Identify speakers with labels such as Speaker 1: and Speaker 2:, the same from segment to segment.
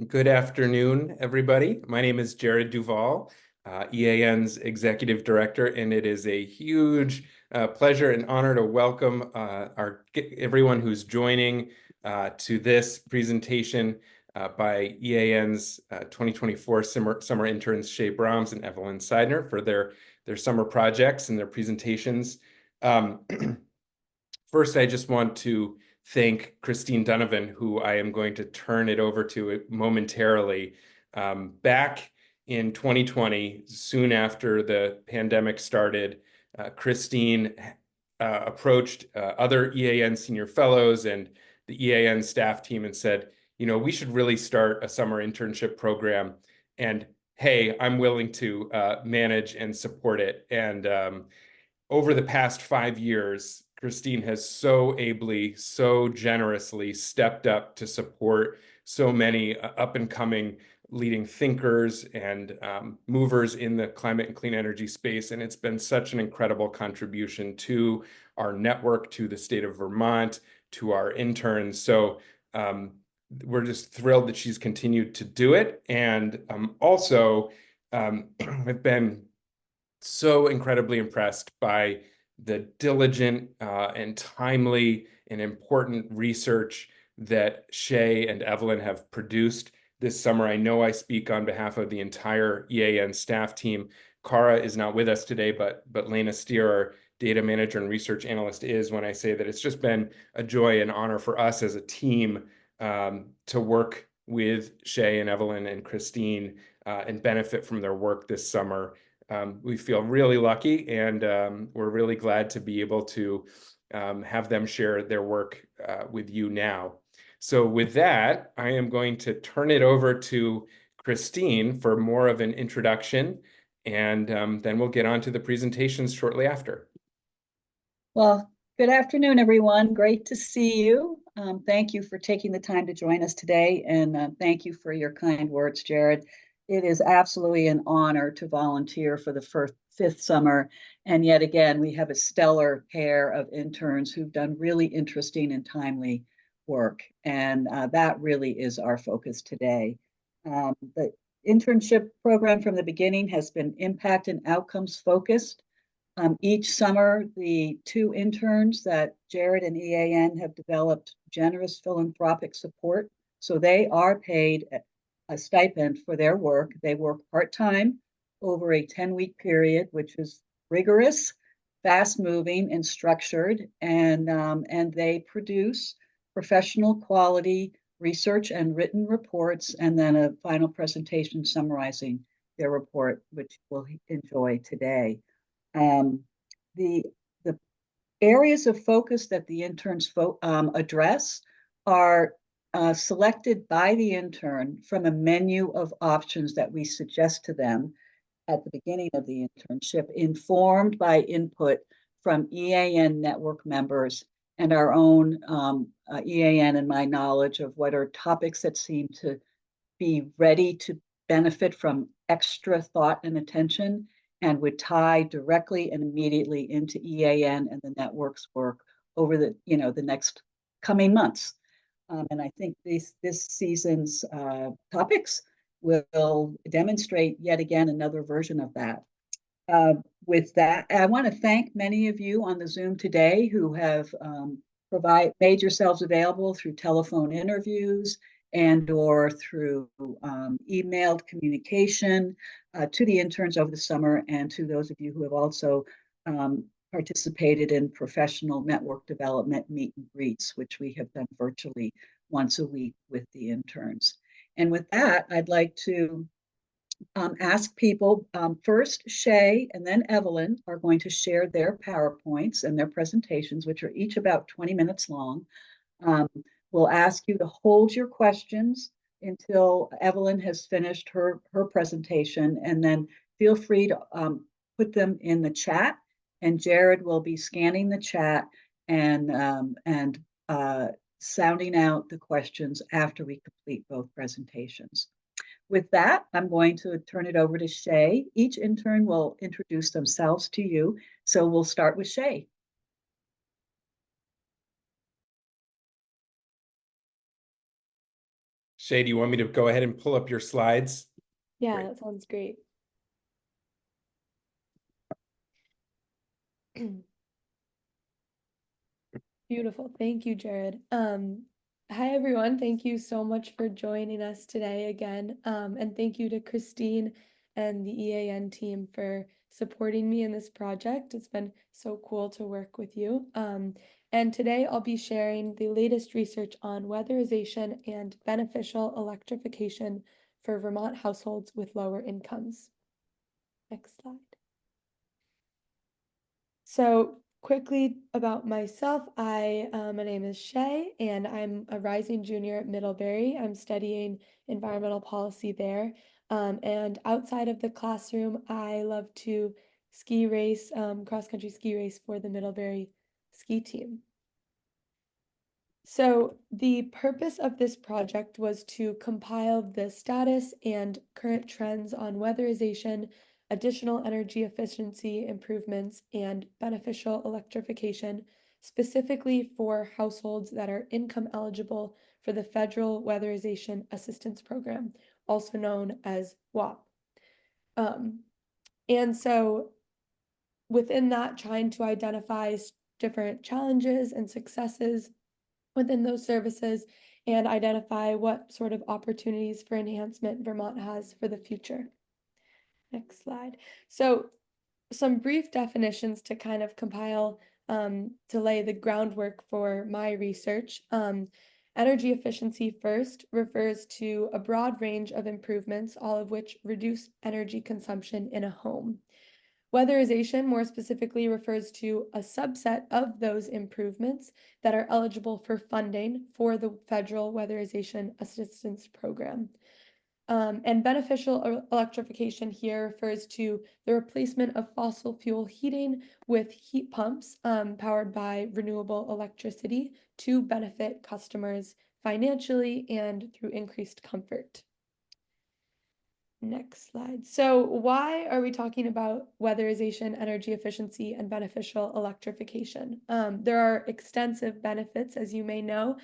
Speaker 1: Good afternoon, everybody. My name is Jared Duval, EAN's Executive Director, and it is a huge pleasure and honor to welcome everyone who's joining to this presentation by EAN's 2024 summer interns Shay Brahms and Evelyn Seidner for their summer projects and their presentations. First, I just want to thank Christine Donovan, who I am going to turn it over to momentarily. Back in 2020, soon after the pandemic started, Christine approached other EAN senior fellows and the EAN staff team and said, we should really start a summer internship program. And hey, I'm willing to manage and support it. And over the past 5 years, Christine has so ably, so generously stepped up to support so many up-and-coming leading thinkers and movers in the climate and clean energy space. And it's been such an incredible contribution to our network, to the state of Vermont, to our interns. So we're just thrilled that she's continued to do it. And also, I've been so incredibly impressed by the diligent and timely and important research that Shay and Evelyn have produced this summer. I know I speak on behalf of the entire EAN staff team. Cara is not with us today, but Lena Steer, our data manager and research analyst, is, when I say that it's just been a joy and honor for us as a team to work with Shay and Evelyn and Christine and benefit from their work this summer. We feel really lucky, and we're really glad to be able to have them share their work with you now. So with that, I am going to turn it over to Christine for more of an introduction, and then we'll get on to the presentations shortly after.
Speaker 2: Well, good afternoon, everyone. Great to see you. Thank you for taking the time to join us today, and thank you for your kind words, Jared. It is absolutely an honor to volunteer for the fifth summer. And yet again, we have a stellar pair of interns who've done really interesting and timely work. And that really is our focus today. The internship program from the beginning has been impact and outcomes focused. Each summer, the two interns that Jared and EAN have developed generous philanthropic support. So they are paid a stipend for their work. They work part-time over a 10-week period, which is rigorous, fast-moving, and structured, and they produce professional quality research and written reports, and then a final presentation summarizing their report, which we'll enjoy today. The areas of focus that the interns address are selected by the intern from a menu of options that we suggest to them at the beginning of the internship, informed by input from EAN network members and our own EAN and my knowledge of what are topics that seem to be ready to benefit from extra thought and attention and would tie directly and immediately into EAN and the network's work over the next coming months. And I think this season's topics will demonstrate yet again another version of that. With that, I want to thank many of you on the Zoom today who have made yourselves available through telephone interviews and or through emailed communication to the interns over the summer, and to those of you who have also participated in professional network development meet and greets, which we have done virtually once a week with the interns. And with that, I'd like to ask people, first Shay and then Evelyn are going to share their PowerPoints and their presentations, which are each about 20 minutes long. We'll ask you to hold your questions until Evelyn has finished her presentation, and then feel free to put them in the chat, and Jared will be scanning the chat and sounding out the questions after we complete both presentations. With that, I'm going to turn it over to Shay. Each intern will introduce themselves to you. So we'll start with Shay.
Speaker 1: Shay, do you want me to go ahead and pull up your slides?
Speaker 3: Yeah,
Speaker 1: Great.
Speaker 3: that sounds great. Beautiful. Thank you, Jared. Hi, everyone. Thank you so much for joining us today again. And thank you to Christine and the EAN team for supporting me in this project. It's been so cool to work with you. And today I'll be sharing the latest research on weatherization and beneficial electrification for Vermont households with lower incomes. Next slide. So quickly about myself, my name is Shay, and I'm a rising junior at Middlebury. I'm studying environmental policy there. And outside of the classroom, I love to ski race, cross-country ski race for the Middlebury ski team. So the purpose of this project was to compile the status and current trends on weatherization, additional energy efficiency improvements, and beneficial electrification, specifically for households that are income eligible for the Federal Weatherization Assistance Program, also known as WAP. And so within that, trying to identify different challenges and successes within those services and identify what sort of opportunities for enhancement Vermont has for the future. Next slide. So some brief definitions to kind of compile, to lay the groundwork for my research. Energy efficiency first refers to a broad range of improvements, all of which reduce energy consumption in a home. Weatherization more specifically refers to a subset of those improvements that are eligible for funding for the Federal Weatherization Assistance Program. And beneficial electrification here refers to the replacement of fossil fuel heating with heat pumps powered by renewable electricity to benefit customers financially and through increased comfort. Next slide. So why are we talking about weatherization, energy efficiency, and beneficial electrification? There are extensive benefits, as you may know,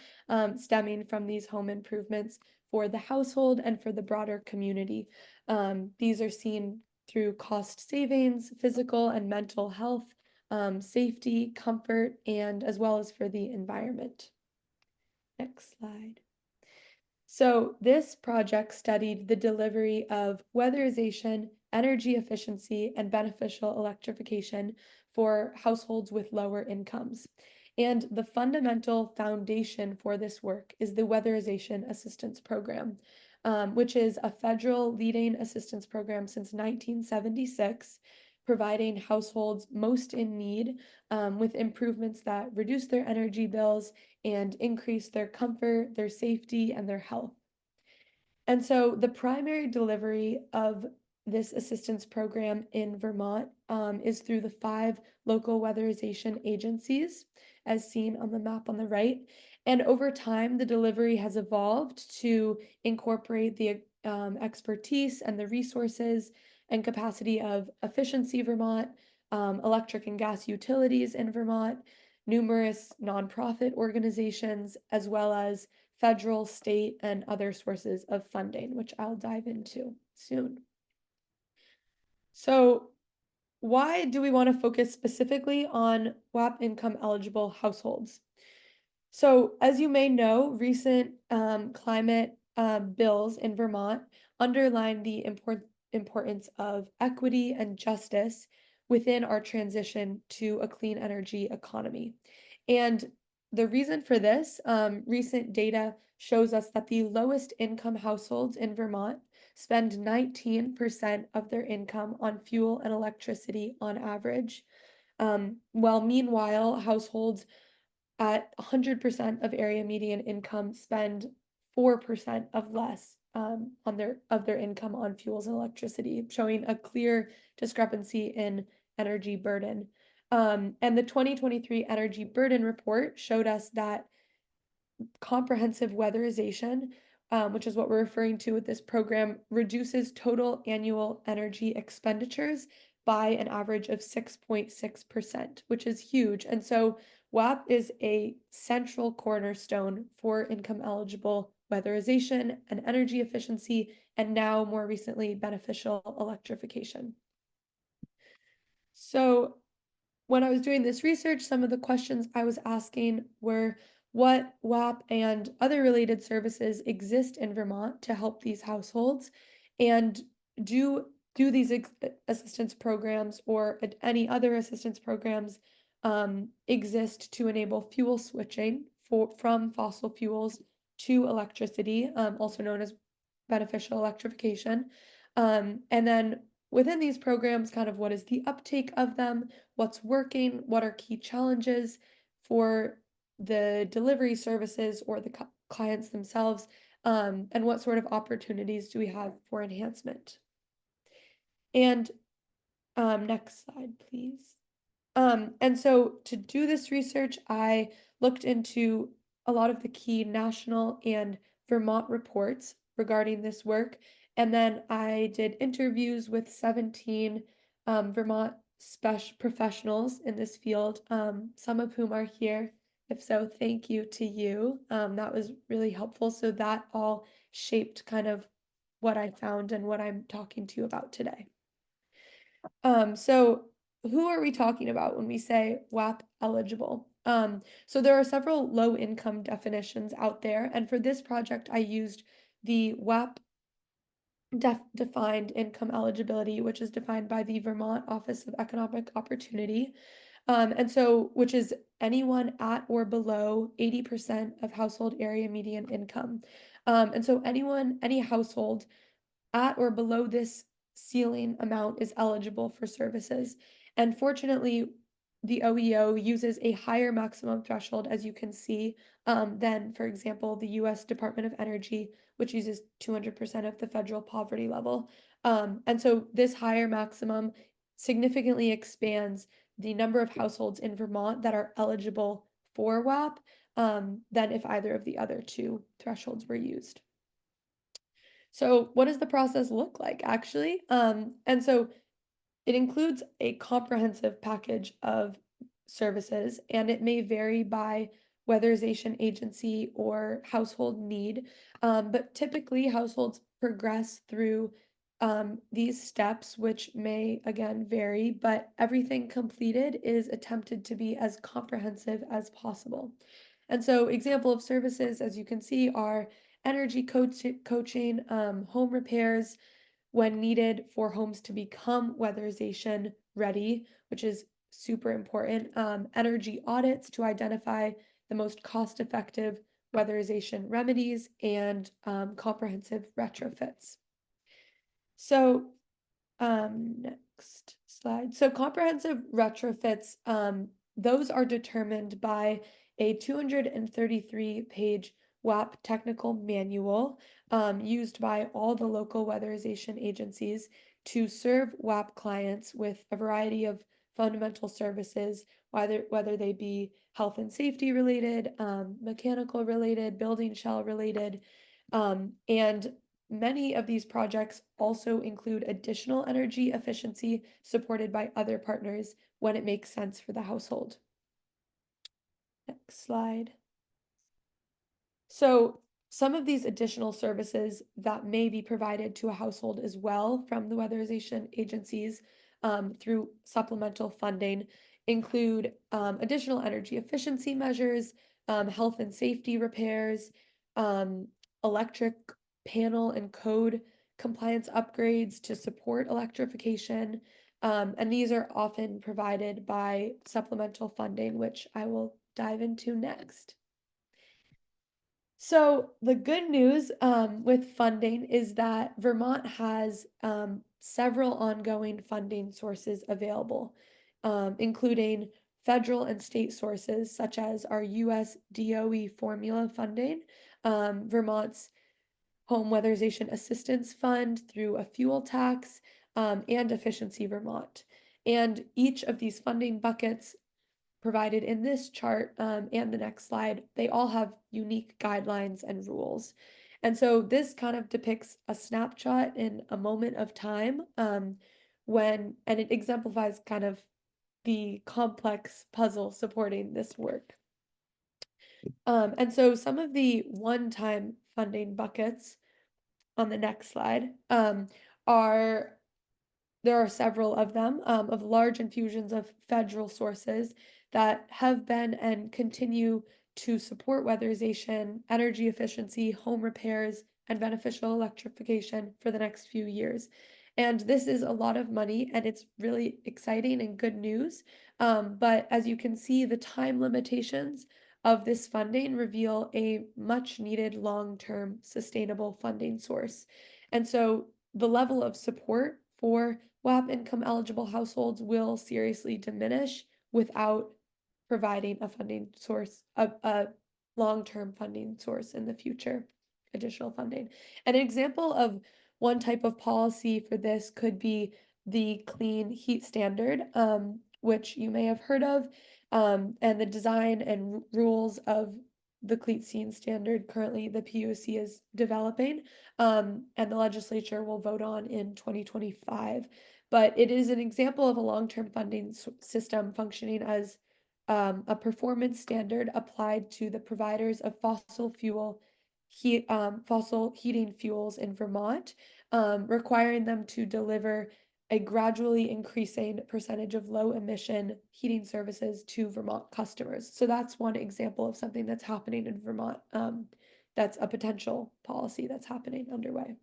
Speaker 3: stemming from these home improvements for the household and for the broader community. These are seen through cost savings, physical and mental health, safety, comfort, and as well as for the environment. Next slide. So this project studied the delivery of weatherization, energy efficiency, and beneficial electrification for households with lower incomes. And the fundamental foundation for this work is the Weatherization Assistance Program, which is a federal leading assistance program since 1976, providing households most in need with improvements that reduce their energy bills and increase their comfort, their safety, and their health. And so the primary delivery of this assistance program in Vermont is through the 5 local weatherization agencies, as seen on the map on the right. And over time, the delivery has evolved to incorporate the expertise and the resources and capacity of Efficiency Vermont, electric and gas utilities in Vermont, numerous nonprofit organizations, as well as federal, state, and other sources of funding, which I'll dive into soon. So why do we want to focus specifically on WAP income eligible households? So as you may know, recent climate bills in Vermont underline the importance of equity and justice within our transition to a clean energy economy. And the reason for this, recent data shows us that the lowest income households in Vermont spend 19% of their income on fuel and electricity on average, while meanwhile households at 100% of area median income spend 4% of less on their income on fuels and electricity, showing a clear discrepancy in energy burden. And the 2023 Energy Burden Report showed us that comprehensive weatherization, which is what we're referring to with this program, reduces total annual energy expenditures by an average of 6.6%, which is huge. And so WAP is a central cornerstone for income eligible weatherization and energy efficiency, and now more recently, beneficial electrification. So when I was doing this research, some of the questions I was asking were what WAP and other related services exist in Vermont to help these households, and do these assistance programs or any other assistance programs exist to enable fuel switching from fossil fuels to electricity, also known as beneficial electrification. And then within these programs, kind of what is the uptake of them, what's working, what are key challenges for the delivery services or the clients themselves, and what sort of opportunities do we have for enhancement. And next slide, please. And so to do this research, I looked into a lot of the key national and Vermont reports regarding this work. And then I did interviews with 17 Vermont professionals in this field, some of whom are here. If so, thank you to you. That was really helpful. So that all shaped kind of what I found and what I'm talking to you about today. So who are we talking about when we say WAP eligible? So there are several low income definitions out there, and for this project, I used the WAP defined income eligibility, which is defined by the Vermont Office of Economic Opportunity. And so, which is anyone at or below 80% of household area median income. And so any household at or below this ceiling amount is eligible for services. And fortunately, the OEO uses a higher maximum threshold, as you can see, than, for example, the US Department of Energy, which uses 200% of the federal poverty level. And so this higher maximum significantly expands the number of households in Vermont that are eligible for WAP than if either of the other two thresholds were used. So what does the process look like, actually? And so it includes a comprehensive package of services, and it may vary by weatherization agency or household need. But typically, households progress through these steps, which may again vary, but everything completed is attempted to be as comprehensive as possible. And so, example of services, as you can see, are energy coaching, home repairs when needed for homes to become weatherization ready, which is super important, energy audits to identify the most cost-effective weatherization remedies, and comprehensive retrofits. So next slide. So comprehensive retrofits, those are determined by a 233-page WAP technical manual used by all the local weatherization agencies to serve WAP clients with a variety of fundamental services, whether they be health and safety related, mechanical related, building shell related, and many of these projects also include additional energy efficiency supported by other partners when it makes sense for the household. Next slide. So some of these additional services that may be provided to a household as well from the weatherization agencies through supplemental funding include additional energy efficiency measures, health and safety repairs, electric panel and code compliance upgrades to support electrification. And these are often provided by supplemental funding, which I will dive into next. So the good news with funding is that Vermont has several ongoing funding sources available, including federal and state sources such as our US DOE formula funding, Vermont's Home Weatherization Assistance Fund through a fuel tax, and Efficiency Vermont. And each of these funding buckets provided in this chart and the next slide, they all have unique guidelines and rules. And so this kind of depicts a snapshot in a moment of time and it exemplifies kind of the complex puzzle supporting this work. And so some of the one-time funding buckets on the next slide there are several of them, of large infusions of federal sources that have been and continue to support weatherization, energy efficiency, home repairs, and beneficial electrification for the next few years. And this is a lot of money, and it's really exciting and good news. But as you can see, the time limitations of this funding reveal a much needed long-term sustainable funding source. And so the level of support for WAP income eligible households will seriously diminish without providing a funding source, a long-term funding source in the future, additional funding. An example of one type of policy for this could be the Clean Heat Standard, which you may have heard of, and the design and rules of the Clean Heat Standard currently the PUC is developing, and the legislature will vote on in 2025. But it is an example of a long-term funding system functioning as a performance standard applied to the providers of fossil heating fuels in Vermont, requiring them to deliver a gradually increasing percentage of low emission heating services to Vermont customers. So that's one example of something that's happening in Vermont. That's a potential policy that's happening underway.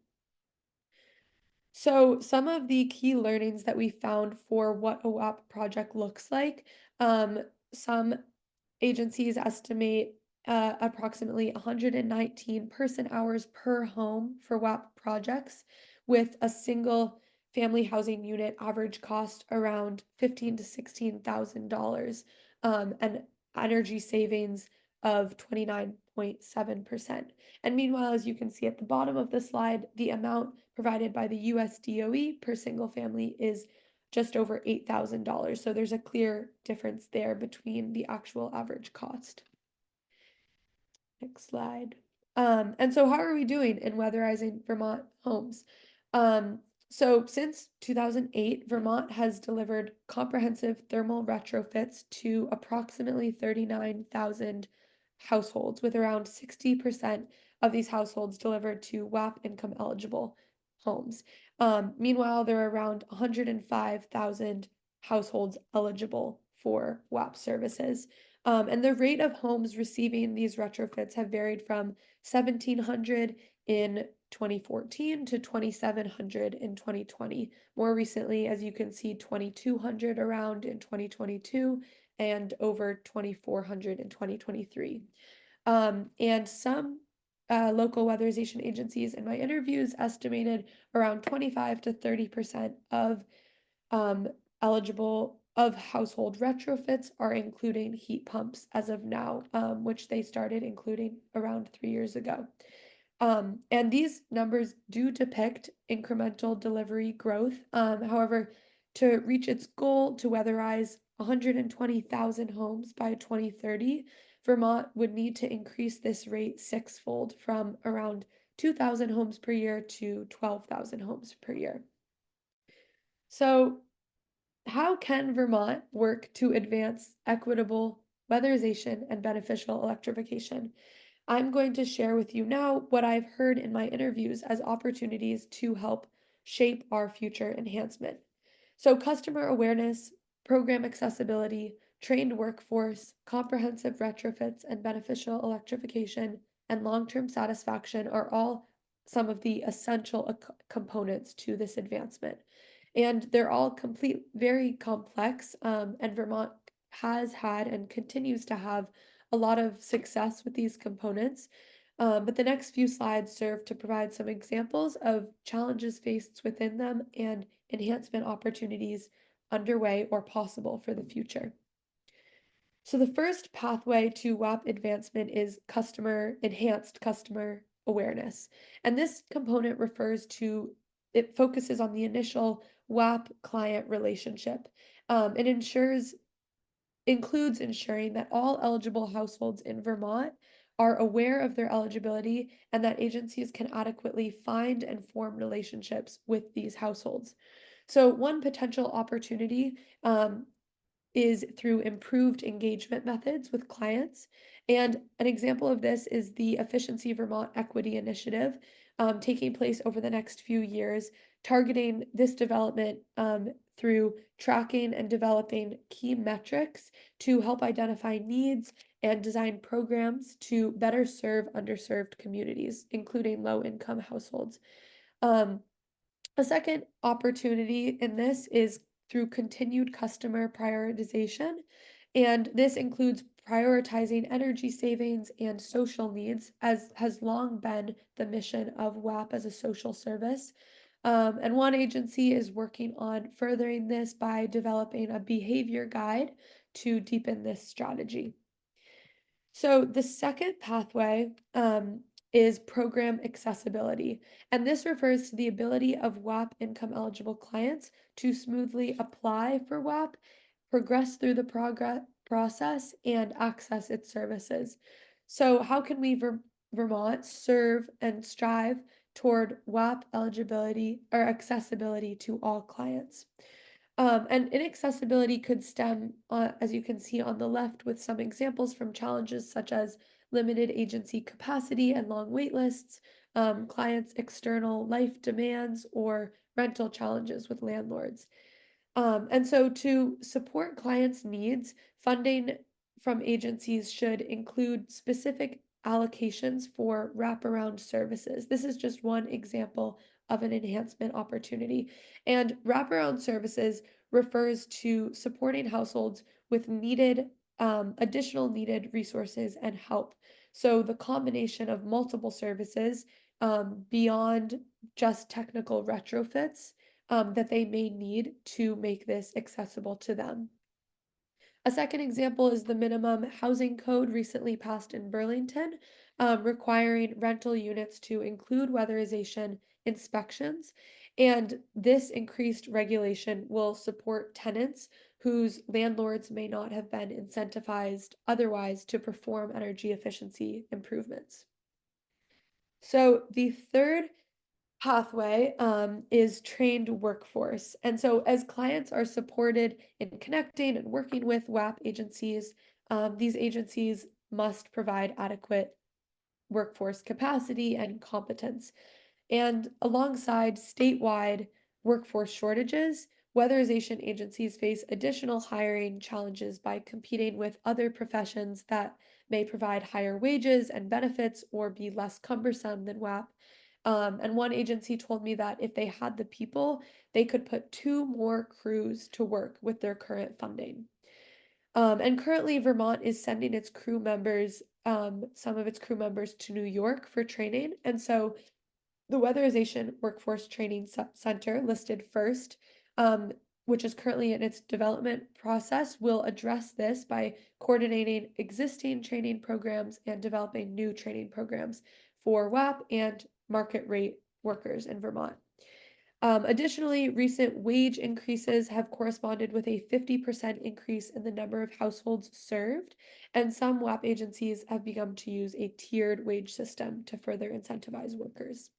Speaker 3: So some of the key learnings that we found for what a WAP project looks like, some agencies estimate approximately 119 person hours per home for WAP projects, with a single family housing unit average cost around $15,000 to $16,000, and energy savings of 29.7%. And meanwhile, as you can see at the bottom of the slide, the amount provided by the US DOE per single family is just over $8,000. So there's a clear difference there between the actual average cost. Next slide. And so how are we doing in weatherizing Vermont homes? So since 2008, Vermont has delivered comprehensive thermal retrofits to approximately 39,000 households, with around 60% of these households delivered to WAP income eligible homes. Meanwhile, there are around 105,000 households eligible for WAP services. And the rate of homes receiving these retrofits have varied from 1,700 in 2014 to 2,700 in 2020. More recently, as you can see, 2,200 around in 2022 and over 2,400 in 2023. And some local weatherization agencies in my interviews estimated around 25 to 30% of eligible household retrofits are including heat pumps as of now, which they started including around 3 years ago. And these numbers do depict incremental delivery growth. However, to reach its goal to weatherize 120,000 homes by 2030, Vermont would need to increase this rate sixfold, from around 2,000 homes per year to 12,000 homes per year. So how can Vermont work to advance equitable weatherization and beneficial electrification? I'm going to share with you now what I've heard in my interviews as opportunities to help shape our future enhancement. So customer awareness, program accessibility, trained workforce, comprehensive retrofits and beneficial electrification, and long-term satisfaction are all some of the essential components to this advancement. And they're all very complex, and Vermont has had and continues to have a lot of success with these components. But the next few slides serve to provide some examples of challenges faced within them and enhancement opportunities underway or possible for the future. So the first pathway to WAP advancement is enhanced customer awareness. And this component it focuses on the initial WAP client relationship. It includes ensuring that all eligible households in Vermont are aware of their eligibility and that agencies can adequately find and form relationships with these households. So one potential opportunity is through improved engagement methods with clients And an example of this is the Efficiency Vermont Equity Initiative, taking place over the next few years, targeting this development through tracking and developing key metrics to help identify needs and design programs to better serve underserved communities, including low-income households. A second opportunity in this is through continued customer prioritization, and this includes prioritizing energy savings and social needs, as has long been the mission of WAP as a social service. And one agency is working on furthering this by developing a behavior guide to deepen this strategy. So the second pathway is program accessibility, and this refers to the ability of WAP income eligible clients to smoothly apply for WAP, progress through the process, and access its services. So how can we Vermont serve and strive toward WAP eligibility or accessibility to all clients? And inaccessibility could stem, as you can see on the left, with some examples from challenges such as limited agency capacity and long wait lists, clients' external life demands, or rental challenges with landlords. And so to support clients' needs, funding from agencies should include specific allocations for wraparound services. This is just one example of an enhancement opportunity. And wraparound services refers to supporting households with needed additional needed resources and help. So the combination of multiple services beyond just technical retrofits that they may need to make this accessible to them. A second example is the minimum housing code recently passed in Burlington, requiring rental units to include weatherization inspections. And this increased regulation will support tenants whose landlords may not have been incentivized otherwise to perform energy efficiency improvements. So the third pathway is trained workforce. And so as clients are supported in connecting and working with WAP agencies, these agencies must provide adequate workforce capacity and competence. And alongside statewide workforce shortages, weatherization agencies face additional hiring challenges by competing with other professions that may provide higher wages and benefits or be less cumbersome than WAP. And one agency told me that if they had the people, they could put 2 more crews to work with their current funding. And currently, Vermont is sending its crew members, some of its crew members to New York for training. And so the Weatherization Workforce Training Center, listed first, which is currently in its development process, will address this by coordinating existing training programs and developing new training programs for WAP and market rate workers in Vermont. Additionally, recent wage increases have corresponded with a 50% increase in the number of households served, and some WAP agencies have begun to use a tiered wage system to further incentivize workers.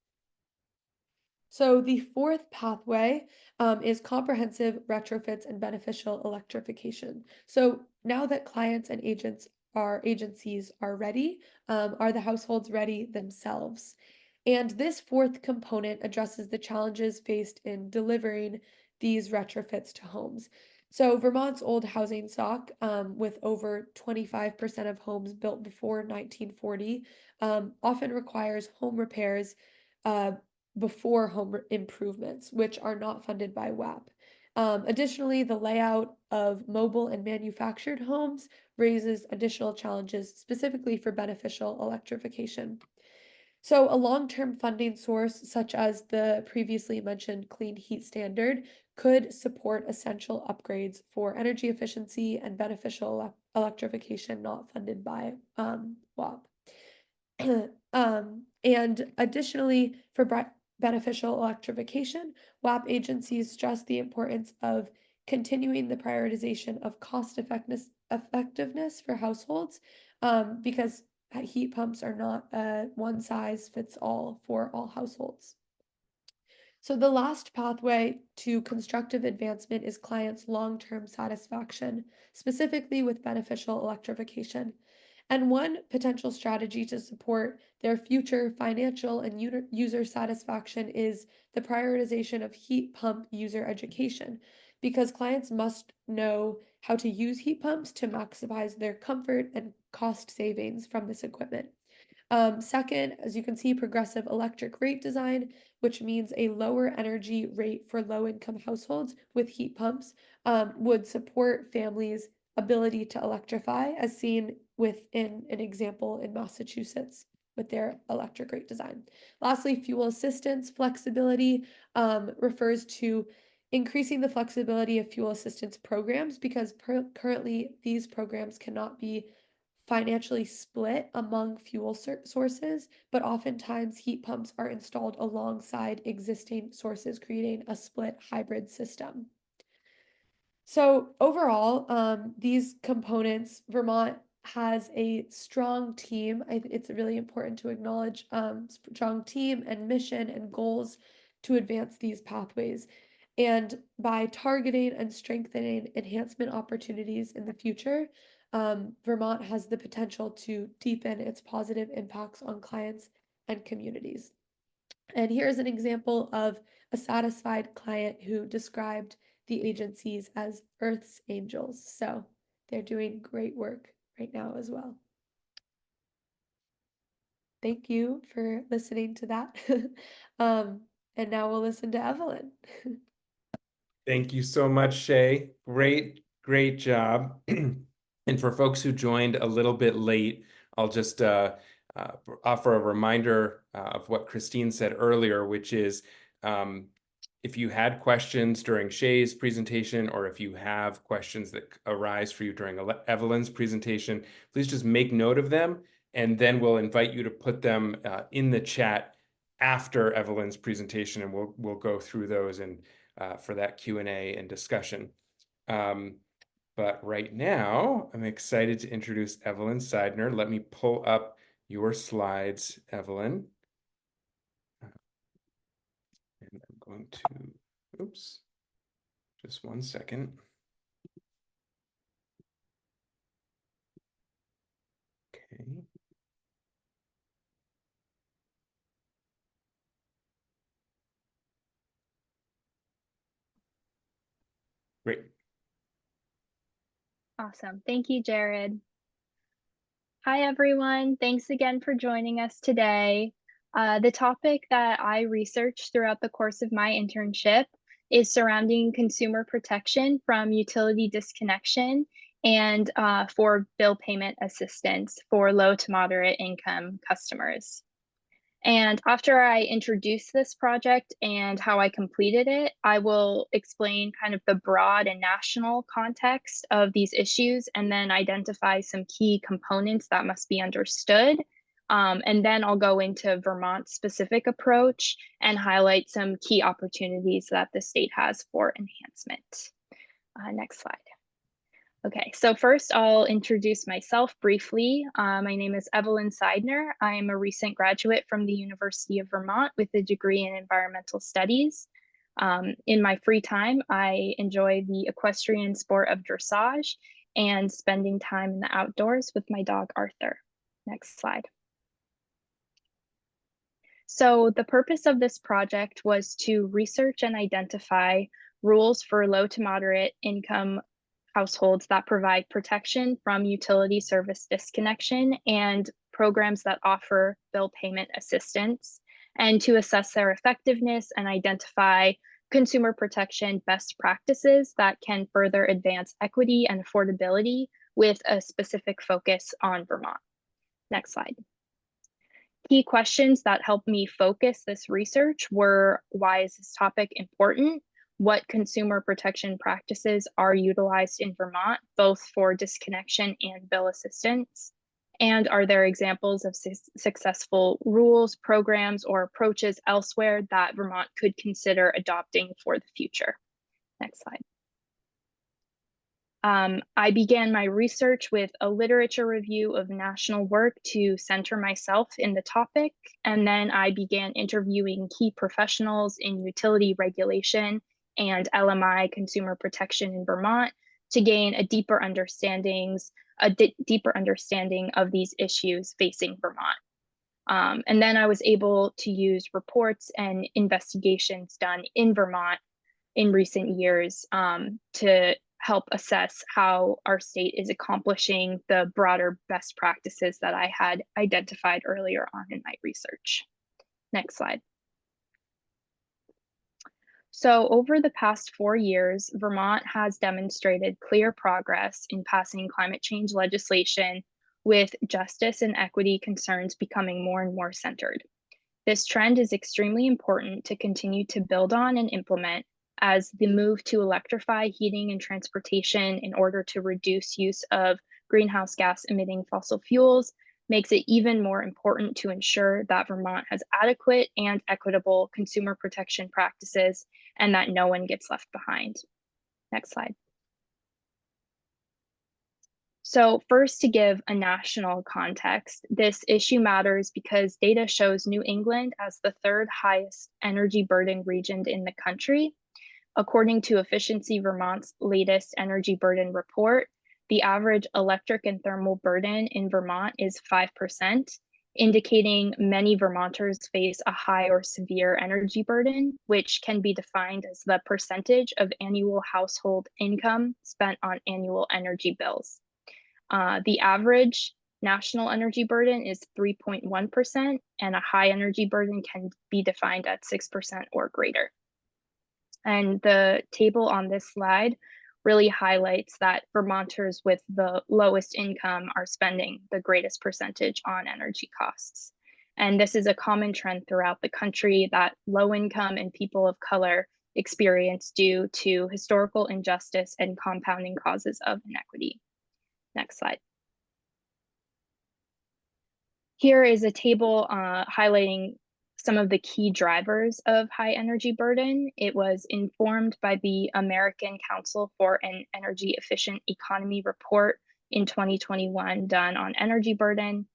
Speaker 3: So the fourth pathway is comprehensive retrofits and beneficial electrification. So now that clients and agencies are ready, are the households ready themselves? And this fourth component addresses the challenges faced in delivering these retrofits to homes. So Vermont's old housing stock, with over 25% of homes built before 1940, often requires home repairs before home improvements, which are not funded by WAP. Additionally, the layout of mobile and manufactured homes raises additional challenges specifically for beneficial electrification. So a long-term funding source, such as the previously mentioned Clean Heat Standard, could support essential upgrades for energy efficiency and beneficial electrification not funded by WAP. And additionally, for beneficial electrification, WAP agencies stress the importance of continuing the prioritization of cost effectiveness for households, because heat pumps are not a one size fits all for all households. So the last pathway to constructive advancement is clients' long-term satisfaction, specifically with beneficial electrification. And one potential strategy to support their future financial and user satisfaction is the prioritization of heat pump user education, because clients must know how to use heat pumps to maximize their comfort and cost savings from this equipment. Second, as you can see, progressive electric rate design, which means a lower energy rate for low-income households with heat pumps, would support families' ability to electrify, as seen within an example in Massachusetts with their electric rate design. Lastly, fuel assistance flexibility refers to increasing the flexibility of fuel assistance programs, because currently these programs cannot be financially split among fuel sources, but oftentimes heat pumps are installed alongside existing sources, creating a split hybrid system. So overall, these components, Vermont has a strong team. It's really important to acknowledge strong team and mission and goals to advance these pathways. And by targeting and strengthening enhancement opportunities in the future, Vermont has the potential to deepen its positive impacts on clients and communities. And here's an example of a satisfied client who described the agencies as Earth's angels. So they're doing great work right now as well. Thank you for listening to that. And now we'll listen to Evelyn.
Speaker 1: Thank you so much, Shay. Great job. And for folks who joined a little bit late, I'll just offer a reminder of what Christine said earlier, which is if you had questions during Shay's presentation, or if you have questions that arise for you during Evelyn's presentation, please just make note of them, and then we'll invite you to put them in the chat after Evelyn's presentation, and we'll go through those and for that Q&A and discussion. But right now, I'm excited to introduce Evelyn Seidner. Let me pull up your slides, Evelyn. And I'm going to, oops, just one second. Okay. Great.
Speaker 4: Awesome. Thank you, Jared. Hi, everyone. Thanks again for joining us today. The topic that I researched throughout the course of my internship is surrounding consumer protection from utility disconnection and for bill payment assistance for low to moderate income customers. And after I introduce this project and how I completed it, I will explain kind of the broad and national context of these issues, and then identify some key components that must be understood. And then I'll go into Vermont's specific approach and highlight some key opportunities that the state has for enhancement. Next slide. Okay, so first I'll introduce myself briefly. My name is Evelyn Seidner. I am a recent graduate from the University of Vermont with a degree in environmental studies. In my free time, I enjoy the equestrian sport of dressage and spending time in the outdoors with my dog, Arthur. Next slide. So the purpose of this project was to research and identify rules for low to moderate income households that provide protection from utility service disconnection and programs that offer bill payment assistance, and to assess their effectiveness and identify consumer protection best practices that can further advance equity and affordability with a specific focus on Vermont. Next slide. Key questions that helped me focus this research were: why is this topic important? What consumer protection practices are utilized in Vermont, both for disconnection and bill assistance? And are there examples of successful rules, programs, or approaches elsewhere that Vermont could consider adopting for the future? Next slide. I began my research with a literature review of national work to center myself in the topic, and then I began interviewing key professionals in utility regulation and LMI consumer protection in Vermont to gain a deeper understanding of these issues facing Vermont. And then I was able to use reports and investigations done in Vermont in recent years to help assess how our state is accomplishing the broader best practices that I had identified earlier on in my research. Next slide. So over the past 4 years, Vermont has demonstrated clear progress in passing climate change legislation, with justice and equity concerns becoming more and more centered. This trend is extremely important to continue to build on and implement, as the move to electrify heating and transportation in order to reduce use of greenhouse gas emitting fossil fuels makes it even more important to ensure that Vermont has adequate and equitable consumer protection practices and that no one gets left behind. Next slide. So first, to give a national context, this issue matters because data shows New England as the 3rd highest energy burden region in the country. According to Efficiency Vermont's latest energy burden report, the average electric and thermal burden in Vermont is 5%, indicating many Vermonters face a high or severe energy burden, which can be defined as the percentage of annual household income spent on annual energy bills. The average national energy burden is 3.1%, and a high energy burden can be defined at 6% or greater. And the table on this slide really highlights that Vermonters with the lowest income are spending the greatest percentage on energy costs. And this is a common trend throughout the country that low income and people of color experience due to historical injustice and compounding causes of inequity. Next slide. Here is a table highlighting some of the key drivers of high energy burden. It was informed by the American Council for an Energy Efficient Economy report in 2021 done on energy burden,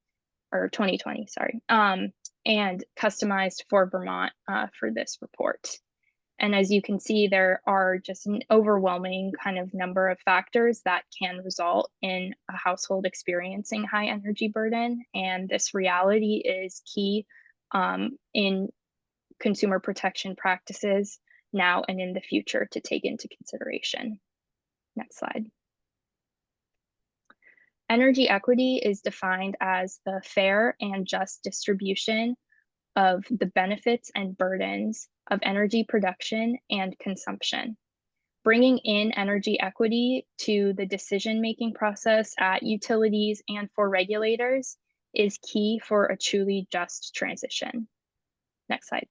Speaker 4: or 2020, sorry, and customized for Vermont for this report. And as you can see, there are just an overwhelming kind of number of factors that can result in a household experiencing high energy burden. And this reality is key in consumer protection practices now and in the future to take into consideration. Next slide. Energy equity is defined as the fair and just distribution of the benefits and burdens of energy production and consumption. Bringing in energy equity to the decision-making process at utilities and for regulators is key for a truly just transition. Next slide.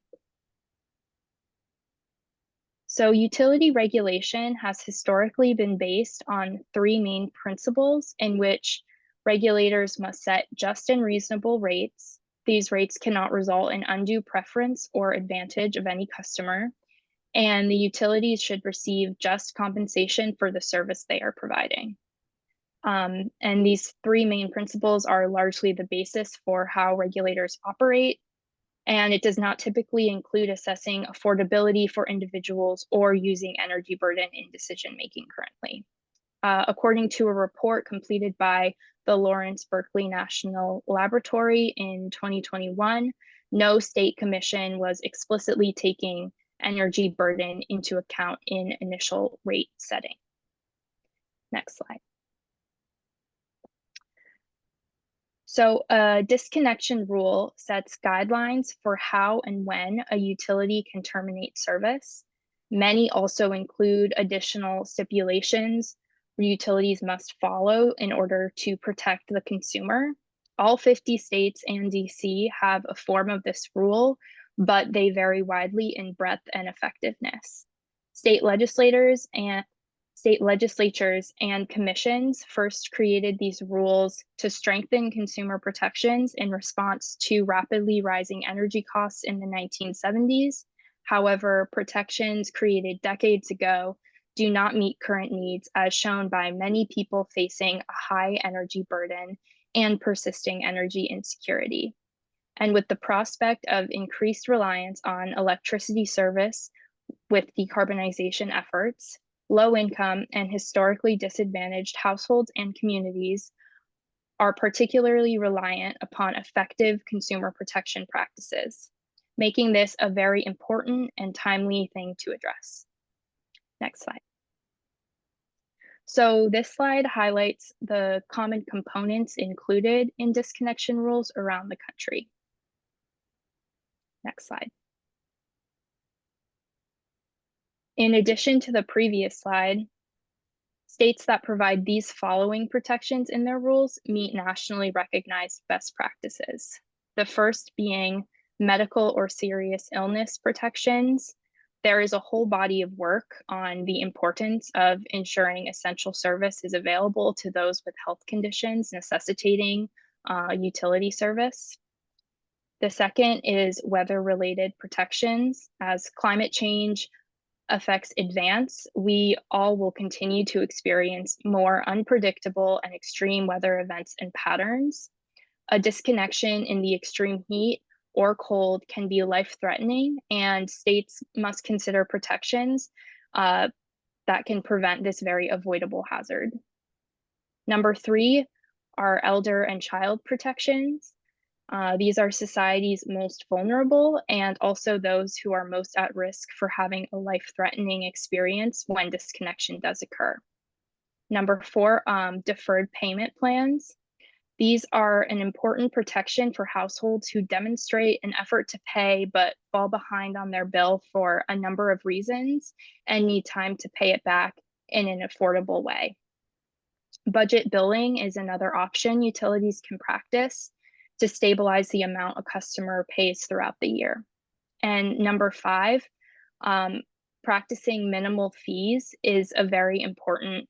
Speaker 4: So utility regulation has historically been based on 3 main principles in which regulators must set just and reasonable rates. These rates cannot result in undue preference or advantage of any customer, and the utilities should receive just compensation for the service they are providing. And these 3 main principles are largely the basis for how regulators operate, and it does not typically include assessing affordability for individuals or using energy burden in decision-making currently. According to a report completed by the Lawrence Berkeley National Laboratory in 2021, no state commission was explicitly taking energy burden into account in initial rate setting. Next slide. So a disconnection rule sets guidelines for how and when a utility can terminate service. Many also include additional stipulations utilities must follow in order to protect the consumer. All 50 states and DC have a form of this rule, but they vary widely in breadth and effectiveness. State legislatures and commissions first created these rules to strengthen consumer protections in response to rapidly rising energy costs in the 1970s. However, protections created decades ago do not meet current needs, as shown by many people facing a high energy burden and persisting energy insecurity. And with the prospect of increased reliance on electricity service with decarbonization efforts, low-income, and historically disadvantaged households and communities are particularly reliant upon effective consumer protection practices, making this a very important and timely thing to address. Next slide. So this slide highlights the common components included in disconnection rules around the country. Next slide. In addition to the previous slide, states that provide these following protections in their rules meet nationally recognized best practices. The first being medical or serious illness protections. There is a whole body of work on the importance of ensuring essential service is available to those with health conditions necessitating utility service. The second is weather-related protections. As climate change affects advance, we all will continue to experience more unpredictable and extreme weather events and patterns. A disconnection in the extreme heat or cold can be life-threatening, and states must consider protections that can prevent this very avoidable hazard. Number 3 are elder and child protections. These are society's most vulnerable and also those who are most at risk for having a life-threatening experience when disconnection does occur. Number 4, deferred payment plans. These are an important protection for households who demonstrate an effort to pay but fall behind on their bill for a number of reasons and need time to pay it back in an affordable way. Budget billing is another option utilities can practice to stabilize the amount a customer pays throughout the year. And number 5, practicing minimal fees is a very important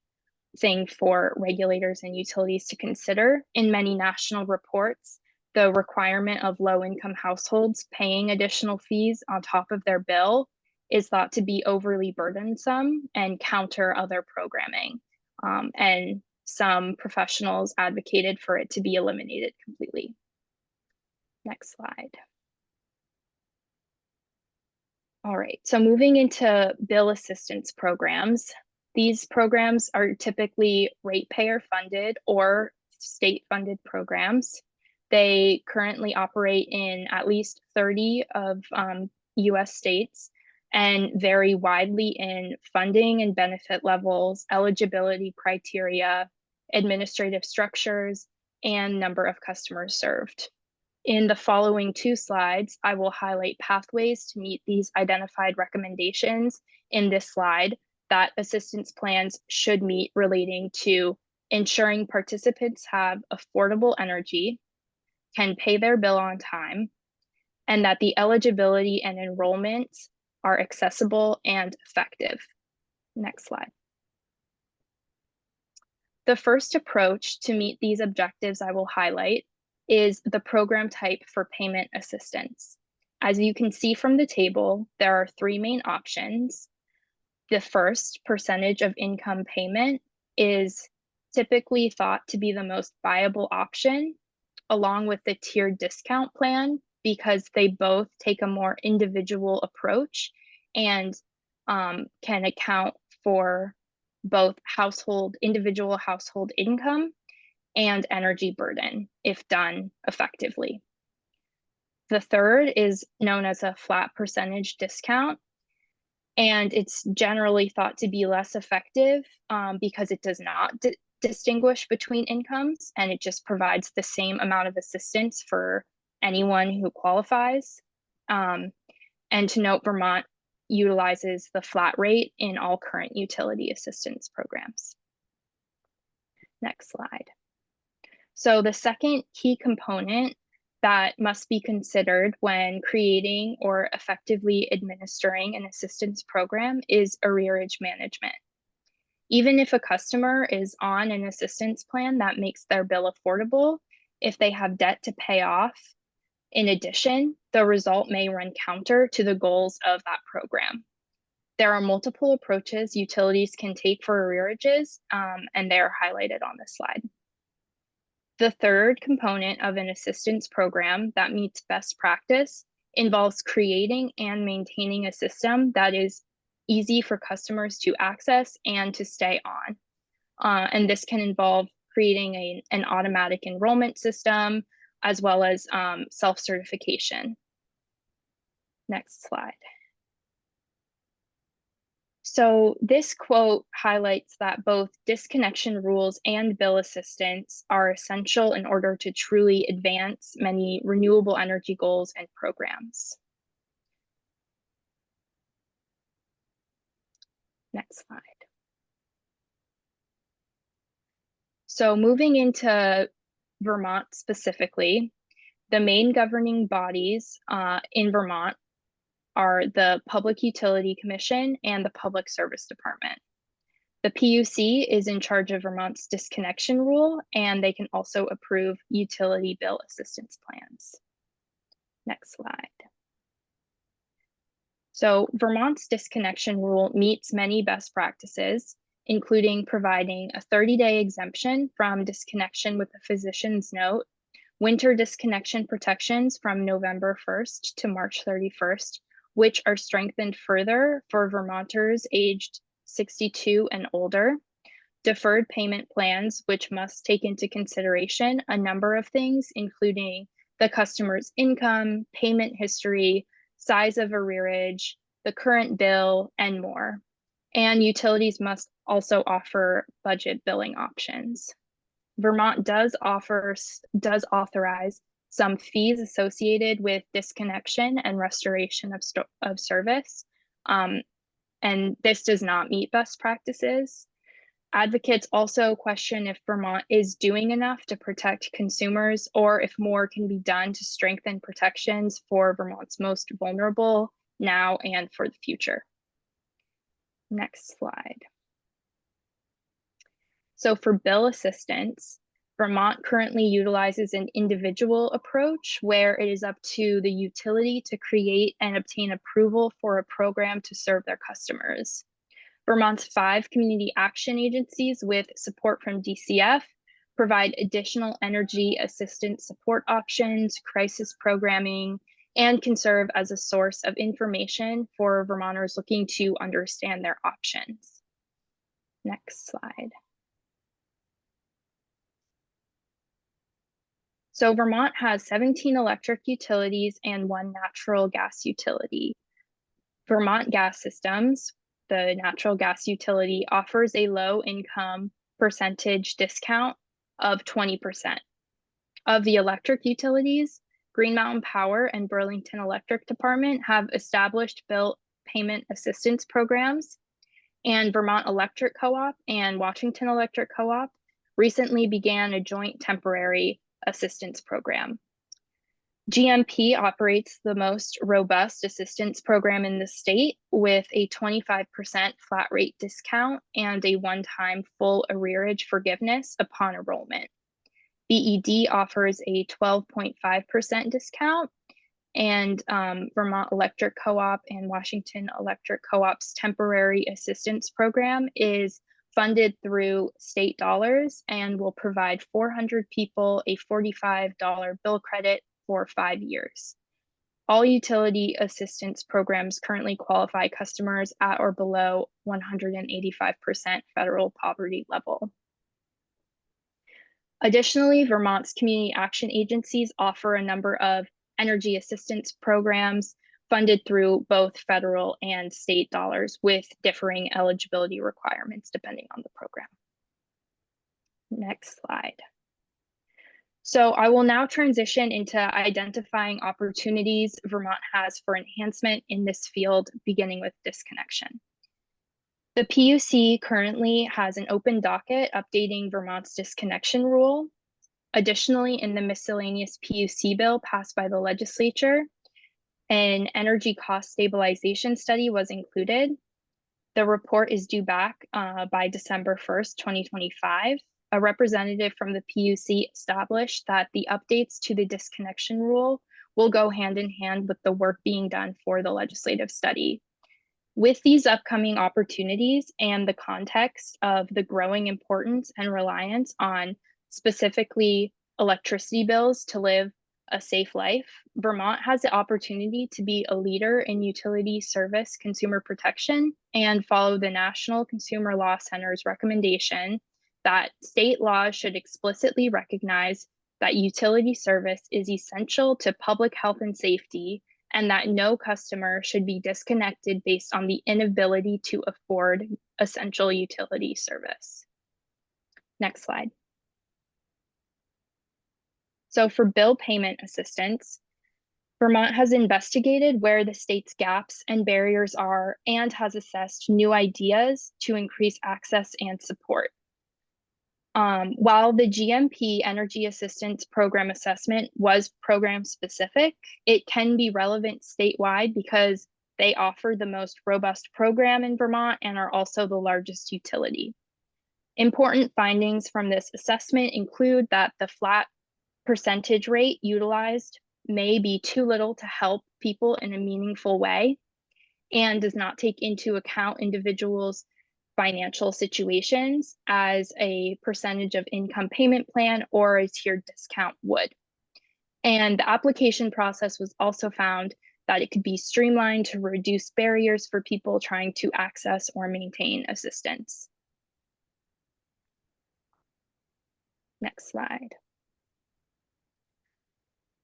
Speaker 4: thing for regulators and utilities to consider. In many national reports, the requirement of low-income households paying additional fees on top of their bill is thought to be overly burdensome and counter other programming. And some professionals advocated for it to be eliminated completely. Next slide. All right, so moving into bill assistance programs. These programs are typically ratepayer funded or state funded programs. They currently operate in at least 30 of US states and vary widely in funding and benefit levels, eligibility criteria, administrative structures, and number of customers served. In the following 2 slides, I will highlight pathways to meet these identified recommendations in this slide that assistance plans should meet relating to ensuring participants have affordable energy, can pay their bill on time, and that the eligibility and enrollments are accessible and effective. Next slide. The first approach to meet these objectives I will highlight is the program type for payment assistance. As you can see from the table, there are 3 main options. The first, percentage of income payment, is typically thought to be the most viable option, along with the tiered discount plan, because they both take a more individual approach and can account for both individual household income and energy burden if done effectively. The third is known as a flat percentage discount, and it's generally thought to be less effective because it does not distinguish between incomes, and it just provides the same amount of assistance for anyone who qualifies. And to note, Vermont utilizes the flat rate in all current utility assistance programs. Next slide. So the second key component that must be considered when creating or effectively administering an assistance program is arrearage management. Even if a customer is on an assistance plan that makes their bill affordable, if they have debt to pay off, in addition, the result may run counter to the goals of that program. There are multiple approaches utilities can take for arrearages, and they are highlighted on this slide. The third component of an assistance program that meets best practice involves creating and maintaining a system that is easy for customers to access and to stay on. And this can involve creating an automatic enrollment system, as well as self-certification. Next slide. So this quote highlights that both disconnection rules and bill assistance are essential in order to truly advance many renewable energy goals and programs. Next slide. So moving into Vermont specifically, the main governing bodies in Vermont are the Public Utility Commission and the Public Service Department. The PUC is in charge of Vermont's disconnection rule, and they can also approve utility bill assistance plans. Next slide. So Vermont's disconnection rule meets many best practices, including providing a 30-day exemption from disconnection with a physician's note, winter disconnection protections from November 1st to March 31st, which are strengthened further for Vermonters aged 62 and older, deferred payment plans, which must take into consideration a number of things, including the customer's income, payment history, size of arrearage, the current bill, and more. And utilities must also offer budget billing options. Vermont does authorize some fees associated with disconnection and restoration of service, and this does not meet best practices. Advocates also question if Vermont is doing enough to protect consumers, or if more can be done to strengthen protections for Vermont's most vulnerable now and for the future. Next slide. So for bill assistance, Vermont currently utilizes an individual approach where it is up to the utility to create and obtain approval for a program to serve their customers. Vermont's 5 community action agencies with support from DCF provide additional energy assistance support options, crisis programming, and can serve as a source of information for Vermonters looking to understand their options. Next slide. So Vermont has 17 electric utilities and 1 natural gas utility. Vermont Gas Systems, the natural gas utility, offers a low income percentage discount of 20%. Of the electric utilities, Green Mountain Power and Burlington Electric Department have established bill payment assistance programs, and Vermont Electric Co-op and Washington Electric Co-op recently began a joint temporary assistance program. GMP operates the most robust assistance program in the state with a 25% flat rate discount and a one-time full arrearage forgiveness upon enrollment. BED offers a 12.5% discount, and Vermont Electric Co-op and Washington Electric Co-op's temporary assistance program is funded through state dollars and will provide 400 people a $45 bill credit for 5 years. All utility assistance programs currently qualify customers at or below 185% federal poverty level. Additionally, Vermont's community action agencies offer a number of energy assistance programs funded through both federal and state dollars with differing eligibility requirements depending on the program. Next slide. So I will now transition into identifying opportunities Vermont has for enhancement in this field, beginning with disconnection. The PUC currently has an open docket updating Vermont's disconnection rule. Additionally, in the miscellaneous PUC bill passed by the legislature, an energy cost stabilization study was included. The report is due back by December 1st, 2025. A representative from the PUC established that the updates to the disconnection rule will go hand in hand with the work being done for the legislative study. With these upcoming opportunities and the context of the growing importance and reliance on specifically electricity bills to live a safe life, Vermont has the opportunity to be a leader in utility service consumer protection and follow the National Consumer Law Center's recommendation that state laws should explicitly recognize that utility service is essential to public health and safety, and that no customer should be disconnected based on the inability to afford essential utility service. Next slide. So for bill payment assistance, Vermont has investigated where the state's gaps and barriers are and has assessed new ideas to increase access and support. While the GMP Energy Assistance Program assessment was program specific, it can be relevant statewide because they offer the most robust program in Vermont and are also the largest utility. Important findings from this assessment include that the flat percentage rate utilized may be too little to help people in a meaningful way and does not take into account individuals' financial situations as a percentage of income payment plan or a tiered discount would. And the application process was also found that it could be streamlined to reduce barriers for people trying to access or maintain assistance. Next slide.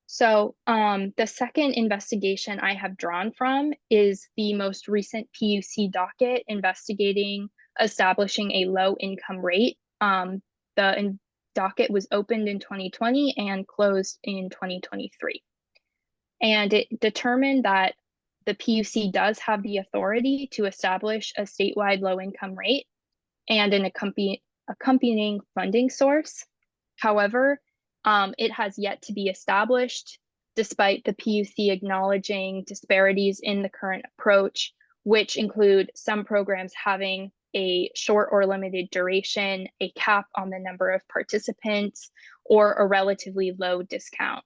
Speaker 4: So the second investigation I have drawn from is the most recent PUC docket investigating establishing a low income rate. The docket was opened in 2020 and closed in 2023. And it determined that the PUC does have the authority to establish a statewide low income rate and an accompanying funding source. However, it has yet to be established, despite the PUC acknowledging disparities in the current approach, which include some programs having a short or limited duration, a cap on the number of participants, or a relatively low discount.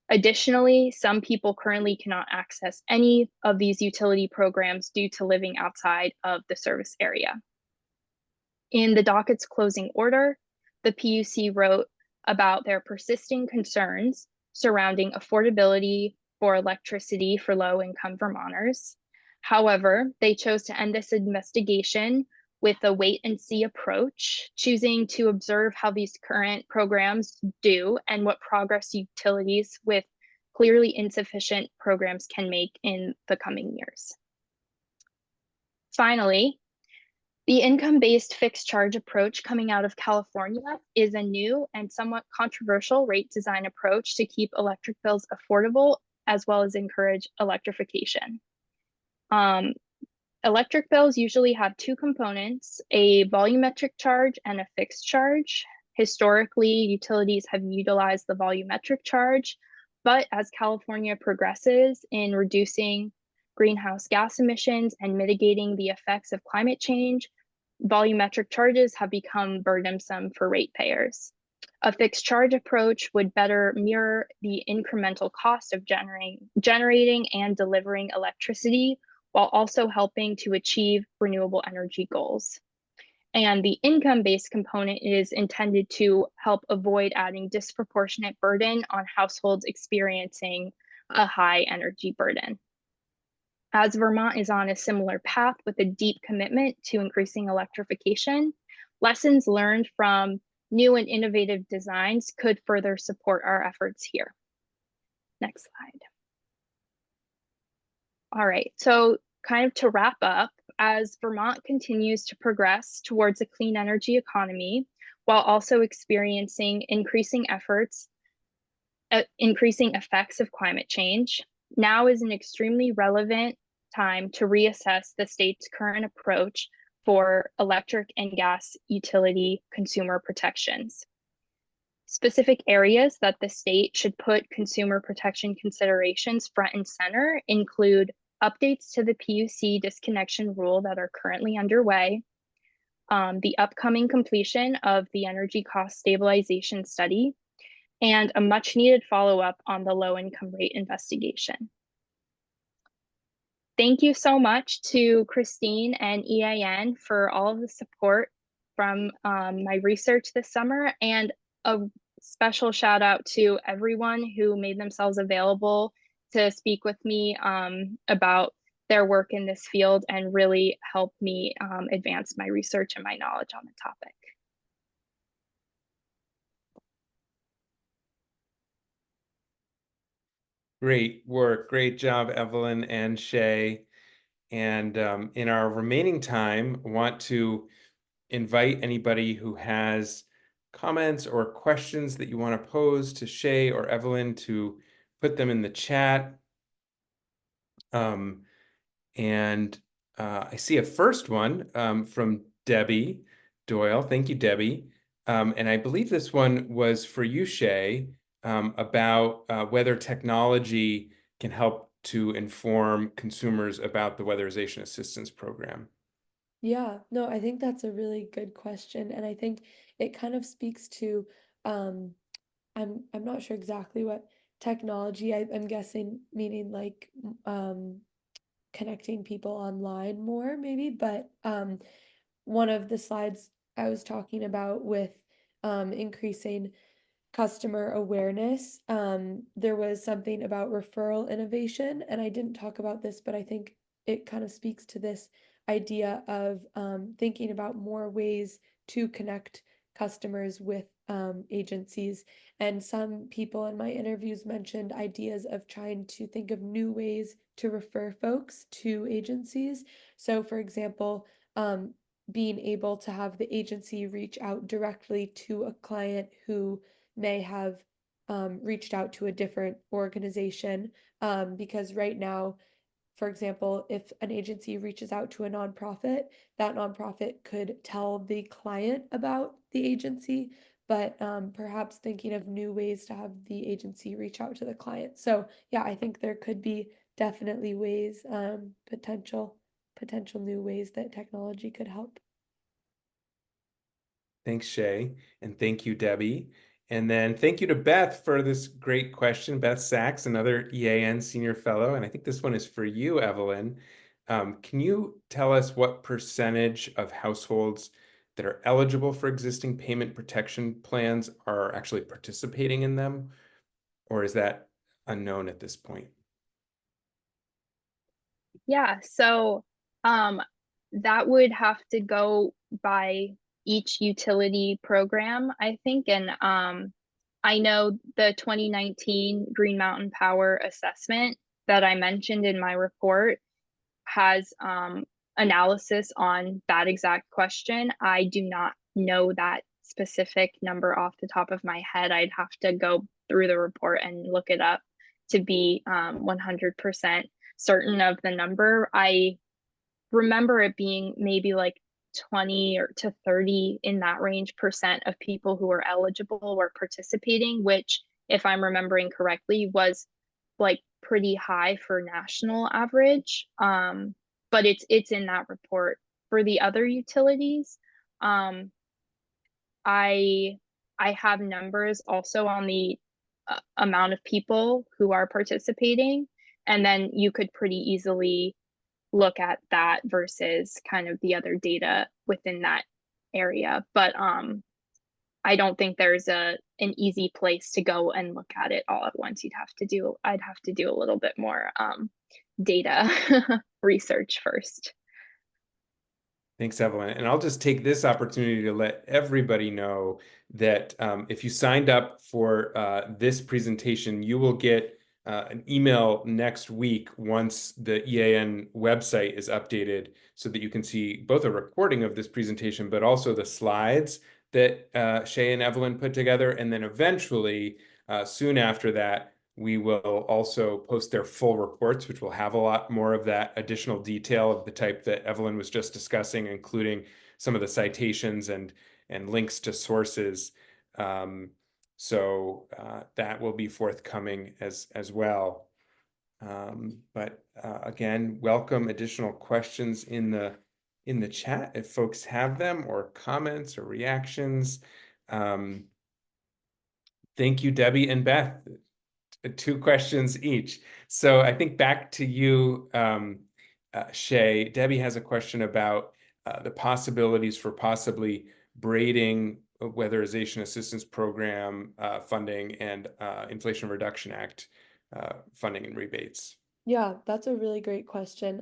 Speaker 4: Additionally, some people currently cannot access any of these utility programs due to living outside of the service area. In the docket's closing order, the PUC wrote about their persisting concerns surrounding affordability for electricity for low-income Vermonters. However, they chose to end this investigation with a wait-and-see approach, choosing to observe how these current programs do and what progress utilities with clearly insufficient programs can make in the coming years. Finally, the income-based fixed charge approach coming out of California is a new and somewhat controversial rate design approach to keep electric bills affordable, as well as encourage electrification. Electric bills usually have two components, a volumetric charge and a fixed charge. Historically, utilities have utilized the volumetric charge, but as California progresses in reducing greenhouse gas emissions and mitigating the effects of climate change, volumetric charges have become burdensome for ratepayers. A fixed charge approach would better mirror the incremental cost of generating and delivering electricity, while also helping to achieve renewable energy goals. And the income-based component is intended to help avoid adding disproportionate burden on households experiencing a high energy burden. As Vermont is on a similar path with a deep commitment to increasing electrification, lessons learned from new and innovative designs could further support our efforts here. Next slide. All right, so kind of to wrap up, as Vermont continues to progress towards a clean energy economy, while also experiencing increasing effects of climate change, now is an extremely relevant time to reassess the state's current approach for electric and gas utility consumer protections. Specific areas that the state should put consumer protection considerations front and center include updates to the PUC disconnection rule that are currently underway, the upcoming completion of the energy cost stabilization study, and a much needed follow-up on the low income rate investigation. Thank you so much to Christine and EAN for all of the support from my research this summer, and a special shout out to everyone who made themselves available to speak with me about their work in this field and really help me advance my research and my knowledge on the topic.
Speaker 1: Great work. Great job, Evelyn and Shay. And in our remaining time, I want to invite anybody who has comments or questions that you want to pose to Shay or Evelyn to put them in the chat. And I see a first one from Debbie Doyle. Thank you, Debbie. And I believe this one was for you, Shay, about whether technology can help to inform consumers about the weatherization assistance program.
Speaker 3: Yeah, no, I think that's a really good question, and I think it kind of speaks to um I'm not sure exactly what technology I'm guessing meaning like connecting people online more maybe, but one of the slides I was talking about with increasing customer awareness. There was something about referral innovation, and I didn't talk about this, but I think it kind of speaks to this idea of thinking about more ways to connect customers with agencies. And some people in my interviews mentioned ideas of trying to think of new ways to refer folks to agencies. So, for example, being able to have the agency reach out directly to a client who may have reached out to a different organization, because right now, for example, if an agency reaches out to a nonprofit, that nonprofit could tell the client about the agency, but perhaps thinking of new ways to have the agency reach out to the client. So yeah, I think there could be definitely ways, potential new ways that technology could help.
Speaker 1: Thanks, Shay. And thank you, Debbie. And then thank you to Beth for this great question. Beth Sachs, another EAN Senior Fellow. And I think this one is for you, Evelyn. Can you tell us what percentage of households that are eligible for existing payment protection plans are actually participating in them? Or is that unknown at this point?
Speaker 4: Yeah, so that would have to go by each utility program, I think. And I know the 2019 Green Mountain Power assessment that I mentioned in my report has analysis on that exact question. I do not know that specific number off the top of my head. I'd have to go through the report and look it up to be 100% certain of the number. I remember it being maybe like 20 or to 30 in that range percent of people who were eligible were participating, which, if I'm remembering correctly, was like pretty high for national average. But it's in that report. For the other utilities, I have numbers also on the amount of people who are participating, and then you could pretty easily look at that versus kind of the other data within that area. But I don't think there's an easy place to go and look at it all at once. I'd have to do a little bit more data research first.
Speaker 1: Thanks, Evelyn. And I'll just take this opportunity to let everybody know that if you signed up for this presentation, you will get an email next week once the EAN website is updated so that you can see both a recording of this presentation, but also the slides that Shay and Evelyn put together. And then eventually, soon after that, we will also post their full reports, which will have a lot more of that additional detail of the type that Evelyn was just discussing, including some of the citations and links to sources. So that will be forthcoming as well. But again, welcome additional questions in the chat if folks have them, or comments or reactions. Thank you, Debbie and Beth. 2 questions each. So I think back to you, Shay. Debbie has a question about the possibilities for possibly braiding Weatherization Assistance Program funding and Inflation Reduction Act funding and rebates?
Speaker 3: Yeah, that's a really great question.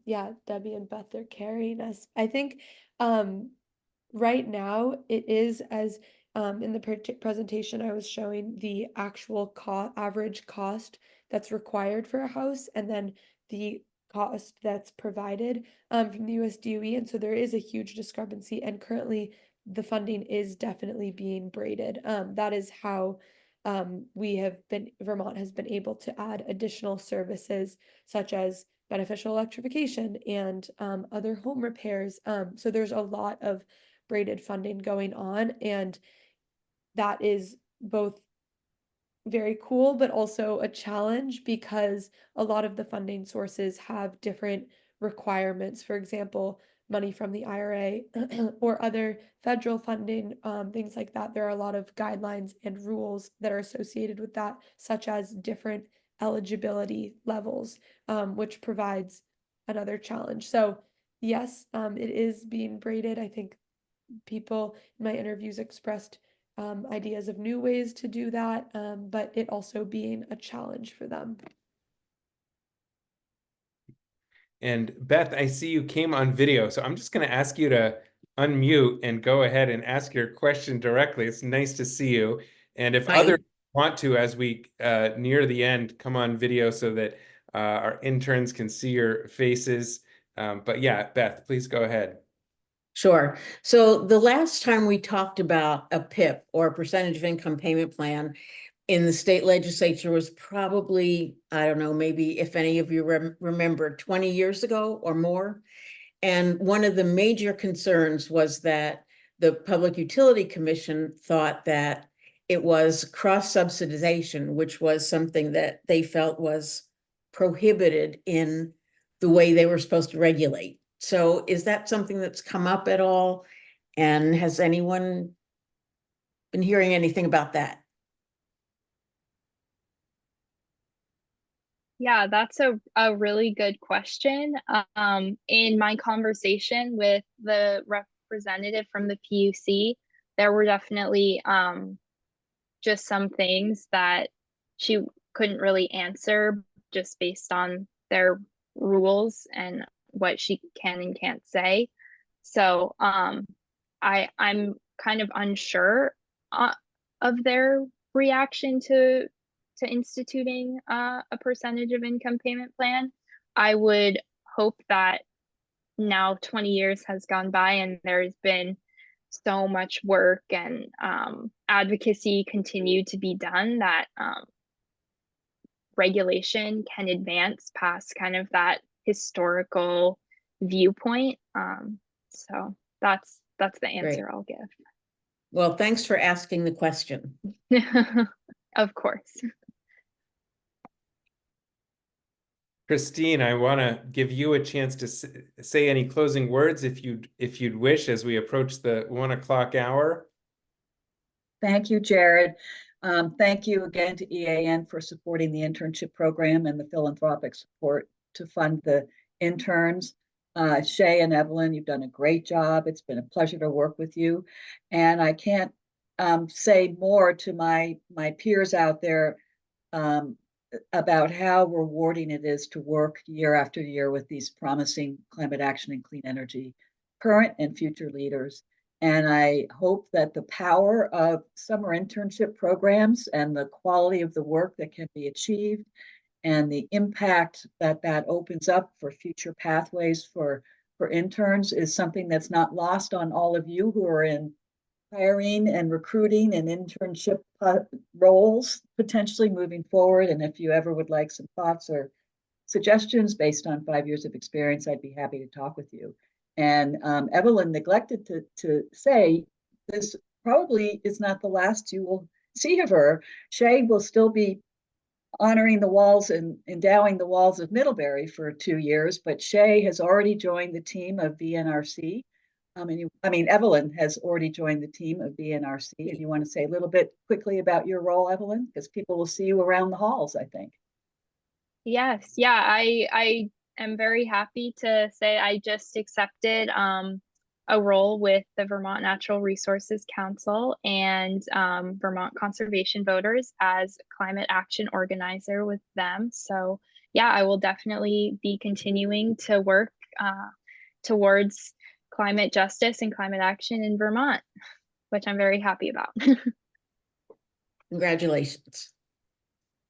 Speaker 3: Yeah, Debbie and Beth are carrying us. I think um, right now it is as in the presentation I was showing the actual average cost that's required for a house and then the cost that's provided from the US DOE. And so there is a huge discrepancy, and currently the funding is definitely being braided. That is how Vermont has been able to add additional services such as beneficial electrification and other home repairs. So there's a lot of braided funding going on, and that is both very cool, but also a challenge because a lot of the funding sources have different requirements. For example, money from the IRA or other federal funding, things like that. There are a lot of guidelines and rules that are associated with that, such as different eligibility levels, which provides another challenge. So, yes, it is being braided. I think people in my interviews expressed ideas of new ways to do that, but it also being a challenge for them.
Speaker 1: And Beth, I see you came on video, so I'm just going to ask you to unmute and go ahead and ask your question directly. It's nice to see you. And if others want to, as we near the end, come on video so that our interns can see your faces. But yeah, Beth, please go ahead.
Speaker 5: Sure. So the last time we talked about a PIP, or a percentage of income payment plan, in the state legislature was probably, I don't know, maybe if any of you remember, 20 years ago or more. And one of the major concerns was that the Public Utility Commission thought that it was cross-subsidization, which was something that they felt was prohibited in the way they were supposed to regulate. So is that something that's come up at all? And has anyone been hearing anything about that?
Speaker 4: Yeah, that's a really good question. In my conversation with the representative from the PUC, there were definitely just some things that she couldn't really answer just based on their rules and what she can and can't say. So I'm kind of unsure of their reaction to instituting a percentage of income payment plan. I would hope that now 20 years has gone by and there's been so much work and advocacy continue to be done that regulation can advance past kind of that historical viewpoint. So that's the answer I'll give.
Speaker 5: Well, thanks for asking the question.
Speaker 4: Of course.
Speaker 1: Christine, I want to give you a chance to say any closing words if you'd wish as we approach the 1 o'clock hour.
Speaker 2: Thank you, Jared. Thank you again to EAN for supporting the internship program and the philanthropic support to fund the interns. Shay and Evelyn, you've done a great job. It's been a pleasure to work with you. And I can't say more to my peers out there about how rewarding it is to work year after year with these promising climate action and clean energy current and future leaders. And I hope that the power of summer internship programs and the quality of the work that can be achieved and the impact that that opens up for future pathways for interns is something that's not lost on all of you who are in hiring and recruiting and internship roles potentially moving forward. And if you ever would like some thoughts or suggestions based on 5 years of experience, I'd be happy to talk with you. And Evelyn neglected to say this probably is not the last you will see of her. Shay will still be honoring the walls and endowing the walls of Middlebury for 2 years, but Shay has already joined the team of VNRC. Evelyn has already joined the team of VNRC. And you want to say a little bit quickly about your role, Evelyn, because people will see you around the halls, I think.
Speaker 4: Yes, yeah, I am very happy to say I just accepted a role with the Vermont Natural Resources Council and Vermont Conservation Voters as climate action organizer with them. So yeah, I will definitely be continuing to work towards climate justice and climate action in Vermont, which I'm very happy about.
Speaker 5: Congratulations.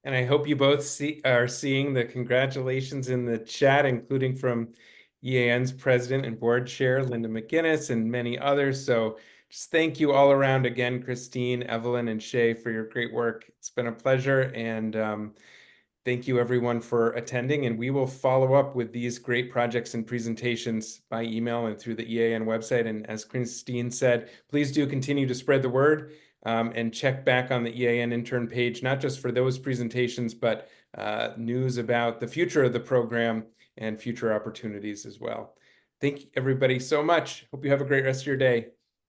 Speaker 1: And I hope you both are seeing the congratulations in the chat, including from EAN's president and board chair, Linda McGinnis, and many others. So just thank you all around again, Christine, Evelyn, and Shay, for your great work. It's been a pleasure. And thank you everyone for attending. And we will follow up with these great projects and presentations by email and through the EAN website. And as Christine said, please do continue to spread the word. And check back on the EAN intern page, not just for those presentations, but news about the future of the program and future opportunities as well. Thank you everybody so much. Hope you have a great rest of your day.